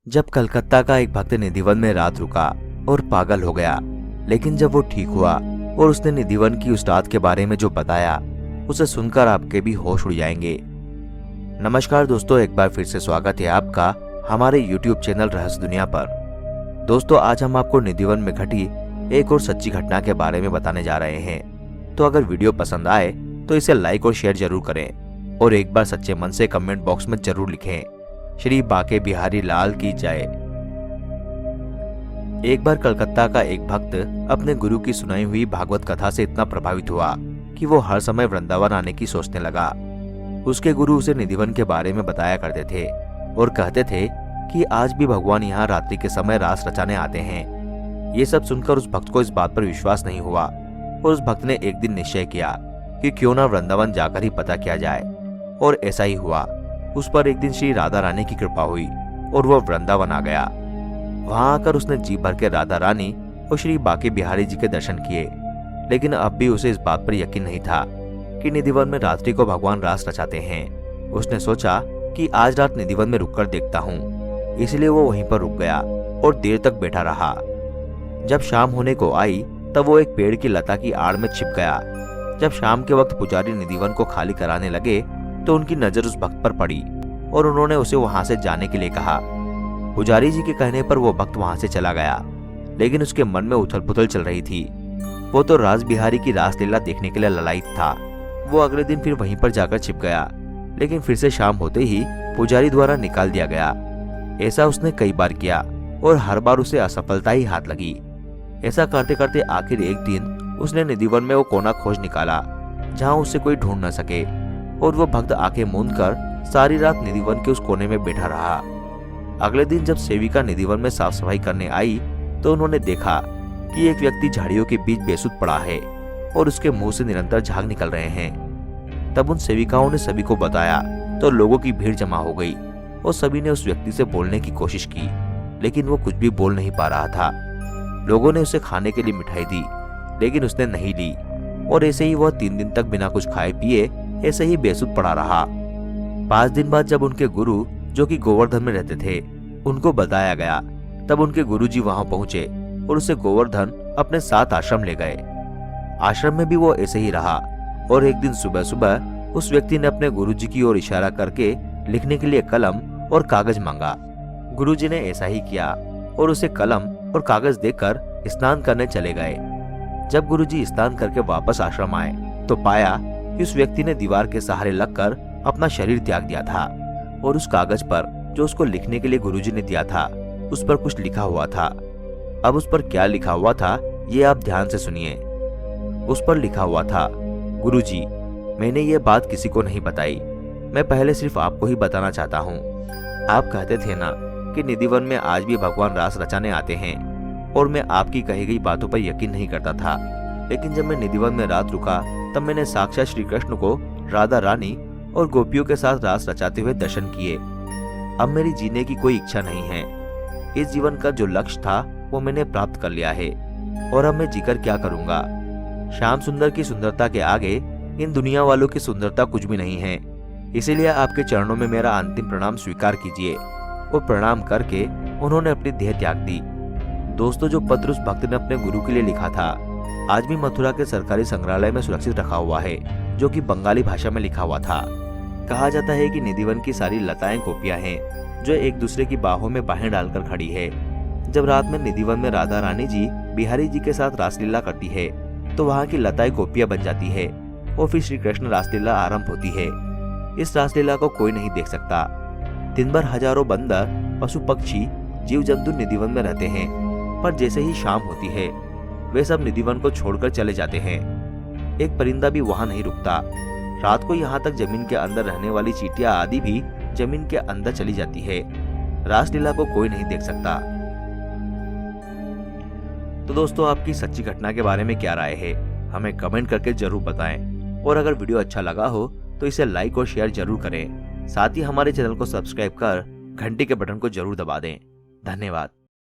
जब कलकत्ता का एक भक्त निधिवन में रात रुका और पागल हो गया, लेकिन जब वो ठीक हुआ और उसने निधिवन की उस रात के बारे में जो बताया, उसे सुनकर आपके भी होश उड़ जाएंगे। नमस्कार दोस्तों, एक बार फिर से स्वागत है आपका हमारे YouTube चैनल रहस्य दुनिया पर। दोस्तों, आज हम आपको निधिवन में घटी एक और सच्ची घटना के बारे में बताने जा रहे हैं। तो अगर वीडियो पसंद आए तो इसे लाइक और शेयर जरूर करें और एक बार सच्चे मन से कमेंट बॉक्स में जरूर लिखें, श्री बाके बिहारी लाल की जय। एक बार कलकत्ता का एक भक्त अपने गुरु की सुनाई हुई भागवत कथा से इतना प्रभावित हुआ कि वो हर समय वृंदावन आने की सोचने लगा। उसके गुरु उसे निधिवन के बारे में बताया करते थे और कहते थे कि आज भी भगवान यहाँ रात्रि के समय रास रचाने आते हैं। ये सब सुनकर उस भक्त को इस बात पर विश्वास नहीं हुआ और उस भक्त ने एक दिन निश्चय किया कि क्यों ना वृंदावन जाकर ही पता किया जाए, और ऐसा ही हुआ। उस पर एक दिन श्री राधा रानी की कृपा हुई और वह वृंदावन आ गया। वहां आकर उसने जी भर के राधा रानी और श्री बाके बिहारी जी के दर्शन किए, लेकिन अब भी उसे इस बात पर यकीन नहीं था कि निधिवन में रात्रि को भगवान रास रचाते हैं। उसने सोचा कि आज रात निधिवन में रुककर देखता हूँ, इसलिए वो वहीं पर रुक गया और देर तक बैठा रहा। जब शाम होने को आई तब वो एक पेड़ की लता की आड़ में छिप गया। जब शाम के वक्त पुजारी निधिवन को खाली कराने लगे तो उनकी नजर उस भक्त पर पड़ी और उन्होंने उसे वहां से जाने के लिए कहा। पुजारी जी के कहने पर वो भक्त वहां से चला गया, लेकिन उसके मन में उथल पुथल चल रही थी। वो तो रास बिहारी की रासलीला देखने के लिए ललायित था। वो अगले दिन फिर वहीं पर जाकर छिप गया, लेकिन फिर से शाम होते ही पुजारी द्वारा निकाल दिया गया। ऐसा उसने कई बार किया और हर बार उसे असफलता ही हाथ लगी। ऐसा करते करते आखिर एक दिन उसने निधिवन में वो कोना खोज निकाला जहां उसे कोई ढूंढ न सके, और वो भक्त आंखें मूंद कर सारी रात निधिवन के उस कोने में बैठा रहा। अगले दिन जब सेविका निधिवन में साफ सफाई करने आई तो उन्होंने देखा कि एक व्यक्ति झाड़ियों के बीच बेसुध पड़ा है और उसके मुंह से निरंतर झाग निकल रहे हैं। तब उन सेविकाओं ने सभी को बताया तो लोगों की भीड़ जमा हो गई और सभी ने उस व्यक्ति से बोलने की कोशिश की, लेकिन वो कुछ भी बोल नहीं पा रहा था। लोगों ने उसे खाने के लिए मिठाई दी, लेकिन उसने नहीं ली, और ऐसे ही वह 3 दिन तक बिना कुछ खाए पिए ऐसे ही बेसुध पड़ा रहा। 5 दिन बाद जब उनके गुरु, जो कि गोवर्धन में रहते थे, उनको बताया गया, तब उनके गुरुजी वहां पहुंचे और उसे गोवर्धन अपने साथ आश्रम ले गए। आश्रम में भी वो ऐसे ही रहा, और एक दिन सुबह सुबह उस व्यक्ति ने अपने गुरुजी की ओर इशारा करके लिखने के लिए कलम और कागज मांगा। गुरुजी ने ऐसा ही किया और उसे कलम और कागज देकर स्नान करने चले गए। जब गुरुजी स्नान करके वापस आश्रम आए तो पाया कि उस व्यक्ति ने दीवार के सहारे लगकर अपना शरीर त्याग दिया था, और उस कागज पर जो उसको लिखने के लिए गुरुजी ने दिया था उस पर कुछ लिखा हुआ था। अब उस पर क्या लिखा हुआ था ये आप ध्यान से सुनिए। उस पर लिखा हुआ था, गुरुजी, मैंने ये बात किसी को नहीं बताई, मैं पहले सिर्फ आपको ही बताना चाहता हूँ। आप कहते थे ना कि निधिवन में आज भी भगवान रास रचाने आते हैं, और मैं आपकी कही गई बातों पर यकीन नहीं करता था, लेकिन जब मैं निधिवन में रात रुका तब मैंने साक्षात श्री कृष्ण को राधा रानी और गोपियों के साथ रास रचाते हुए दर्शन किए। अब मेरी जीने की कोई इच्छा नहीं है। इस जीवन का जो लक्ष्य था वो मैंने प्राप्त कर लिया है, और अब मैं जीकर क्या करूंगा। श्याम सुंदर की सुंदरता के आगे इन दुनिया वालों की सुंदरता कुछ भी नहीं है। इसीलिए आपके चरणों में मेरा अंतिम प्रणाम स्वीकार कीजिए। और प्रणाम करके उन्होंने अपनी देह त्याग दी। दोस्तों, जो पत्र उस भक्त ने अपने गुरु के लिए लिखा था आज भी मथुरा के सरकारी संग्रहालय में सुरक्षित रखा हुआ है, जो कि बंगाली भाषा में लिखा हुआ था। कहा जाता है कि निधिवन की सारी लताएं गोपियां हैं जो एक दूसरे की बाहों में बाहें डालकर खड़ी है। जब रात में निधिवन में राधा रानी जी बिहारी जी के साथ रासलीला करती है तो वहाँ की लताएं गोपियां बन जाती है, और फिर श्री कृष्ण रासलीला आरंभ होती है। इस रासलीला को कोई नहीं देख सकता। दिन भर हजारों बंदर, पशु पक्षी, जीव जंतु निधिवन में रहते हैं, पर जैसे ही शाम होती है वे सब निधिवन को छोड़कर चले जाते हैं। एक परिंदा भी वहां नहीं रुकता। रात को यहाँ तक जमीन के अंदर रहने वाली चींटियां आदि भी जमीन के अंदर चली जाती है। रासलीला को कोई नहीं देख सकता। तो दोस्तों, आपकी सच्ची घटना के बारे में क्या राय है, हमें कमेंट करके जरूर बताएं, और अगर वीडियो अच्छा लगा हो तो इसे लाइक और शेयर जरूर करें। साथ ही हमारे चैनल को सब्सक्राइब कर घंटी के बटन को जरूर दबा दें। धन्यवाद।